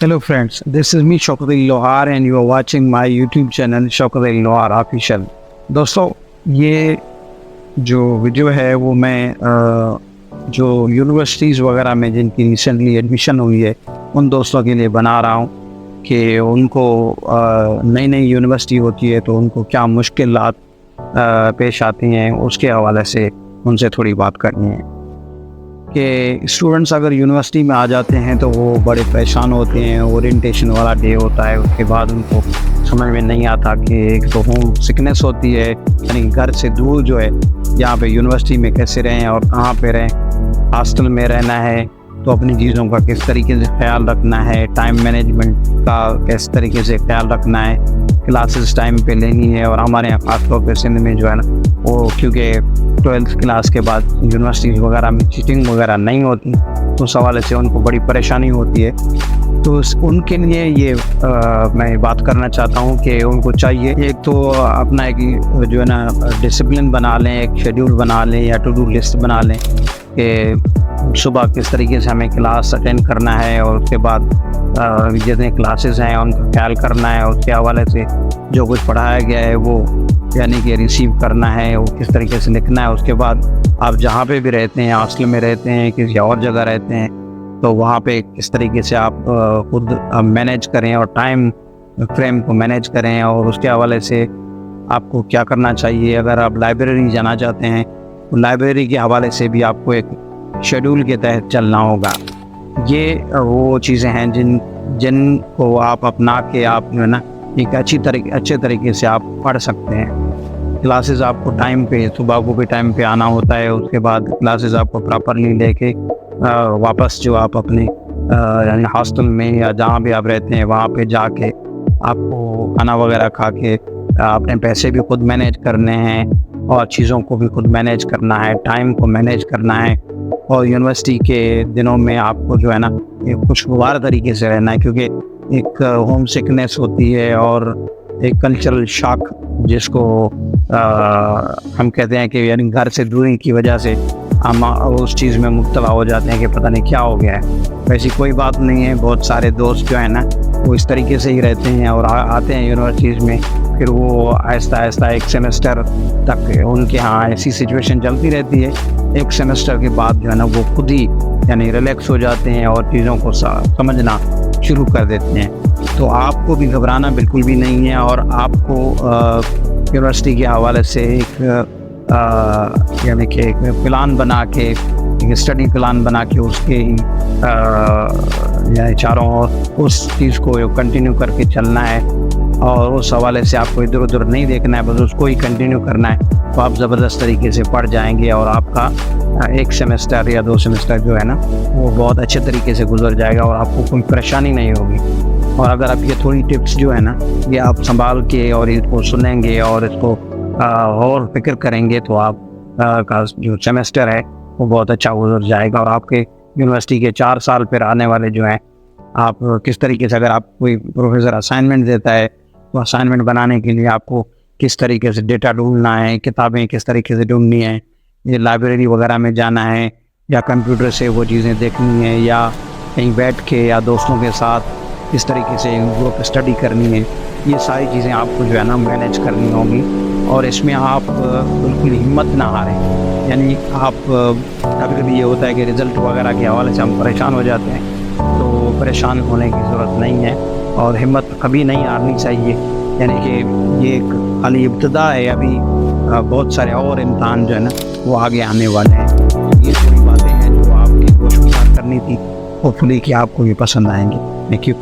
Hello friends, this is me Shaukat Ali Lohar and you are watching my YouTube channel Shaukat Ali Lohar Official. दोस्तों ये जो video है वो मैं जो यूनिवर्सिटीज़ वगैरह में जिनकी रिसेंटली एडमिशन हुई है उन दोस्तों के लिए बना रहा हूँ कि उनको नई नई यूनिवर्सिटी होती है तो उनको क्या मुश्किलात पेश आती हैं, उसके हवाले से उनसे थोड़ी बात करनी है कि स्टूडेंट्स अगर यूनिवर्सिटी में आ जाते हैं तो वो बड़े परेशान होते हैं। ओरिएंटेशन वाला डे होता है, उसके बाद उनको समझ में नहीं आता कि एक तो होम सिकनेस होती है, यानी घर से दूर जो है यहाँ पे यूनिवर्सिटी में कैसे रहें और कहाँ पे रहें। हॉस्टल में रहना है तो अपनी चीज़ों का किस तरीके से ख्याल रखना है, टाइम मैनेजमेंट का किस तरीके से ख्याल रखना है, क्लासेस टाइम पे लेनी है। और हमारे यहाँ खास तौर पे सिंध में जो है ना वो क्योंकि 12th क्लास के बाद यूनिवर्सिटीज़ वगैरह में चीटिंग वगैरह नहीं होती तो उस हवाले से उनको बड़ी परेशानी होती है। तो उनके लिए ये मैं बात करना चाहता हूँ कि उनको चाहिए एक तो अपना एक जो है ना डिसिप्लिन बना लें, एक शेड्यूल बना लें या टू डू लिस्ट बना लें कि सुबह किस तरीके से हमें क्लास अटेंड करना है और उसके बाद जितने क्लासेस हैं उनका ख्याल करना है। उसके हवाले से जो कुछ पढ़ाया गया है वो यानी कि रिसीव करना है, वो किस तरीके से लिखना है। उसके बाद आप जहाँ पे भी रहते हैं, हॉस्टल में रहते हैं, किसी और जगह रहते हैं, तो वहाँ पे किस तरीके से आप खुद मैनेज करें और टाइम फ्रेम को मैनेज करें। और उसके हवाले से आपको क्या करना चाहिए, अगर आप लाइब्रेरी जाना चाहते हैं तो लाइब्रेरी के हवाले से भी आपको एक शेड्यूल के तहत चलना होगा। ये वो चीज़ें हैं जिनको आप अपना के आप जो है ना एक अच्छे तरीके से आप पढ़ सकते हैं। क्लासेस आपको टाइम पे, सुबह को भी टाइम पे आना होता है, उसके बाद क्लासेस आपको प्रॉपरली लेके वापस जो आप अपने यानी हॉस्टल में या जहाँ भी आप रहते हैं वहाँ पे जाके आपको खाना वगैरह खा के अपने पैसे भी खुद मैनेज करने हैं और चीज़ों को भी खुद मैनेज करना है, टाइम को मैनेज करना है। और यूनिवर्सिटी के दिनों में आपको जो है ना एक खुशगवार तरीके से रहना है, क्योंकि एक होम सिकनेस होती है और एक कल्चरल शॉक जिसको हम कहते हैं कि यानी घर से दूरी की वजह से हम उस चीज़ में मुब्तला हो जाते हैं कि पता नहीं क्या हो गया है। वैसी कोई बात नहीं है, बहुत सारे दोस्त जो है ना वो इस तरीके से ही रहते हैं और आते हैं यूनिवर्सिटीज़ में, फिर वो आहिस्ता आहिस्ता एक सेमेस्टर तक उनके यहाँ ऐसी सिचुएशन चलती रहती है। एक सेमेस्टर के बाद जो है ना वो खुद ही यानी रिलैक्स हो जाते हैं और चीज़ों को समझना शुरू कर देते हैं। तो आपको भी घबराना बिल्कुल भी नहीं है और आपको यूनिवर्सिटी के हवाले से एक यानी कि एक प्लान बना के, एक स्टडी प्लान बना के उसके यानी चारों ओर उस चीज़ को कंटिन्यू करके चलना है और उस हवाले से आपको इधर उधर नहीं देखना है, बस उसको ही कंटिन्यू करना है। तो आप ज़बरदस्त तरीके से पढ़ जाएंगे और आपका एक सेमेस्टर या 2 सेमेस्टर जो है ना वो बहुत अच्छे तरीके से गुजर जाएगा और आपको कोई परेशानी नहीं होगी। और अगर आप ये थोड़ी टिप्स जो है ना ये आप संभाल के और इसको सुनेंगे और इसको और फिक्र करेंगे तो आप का जो सेमेस्टर है वो बहुत अच्छा गुजर जाएगा। और आपके यूनिवर्सिटी के 4 साल फिर आने वाले जो हैं, आप किस तरीके से, अगर आप कोई प्रोफेसर असाइनमेंट देता है तो असाइनमेंट बनाने के लिए आपको किस तरीके से डेटा ढूंढना है, किताबें किस तरीके से ढूंढनी है, ये लाइब्रेरी वगैरह में जाना है या कंप्यूटर से वो चीज़ें देखनी है या कहीं बैठ के या दोस्तों के साथ किस तरीके से ग्रुप स्टडी करनी है, ये सारी चीज़ें आपको जो है ना मैनेज करनी होंगी। और इसमें आप बिल्कुल हिम्मत ना हारें। यानी आप कभी कभी ये होता है कि रिज़ल्ट वगैरह के हवाले से हम परेशान हो जाते हैं, तो परेशान होने की ज़रूरत नहीं है और हिम्मत कभी नहीं हारनी चाहिए। यानी कि ये एक खाली इब्तिदा है, अभी बहुत सारे और इम्तहान जो है ना वो आगे आने वाले हैं। ये थोड़ी बातें हैं जो आपकी कोशिश करनी थी, होपफुली कि आपको ये पसंद आएंगी। Thank you.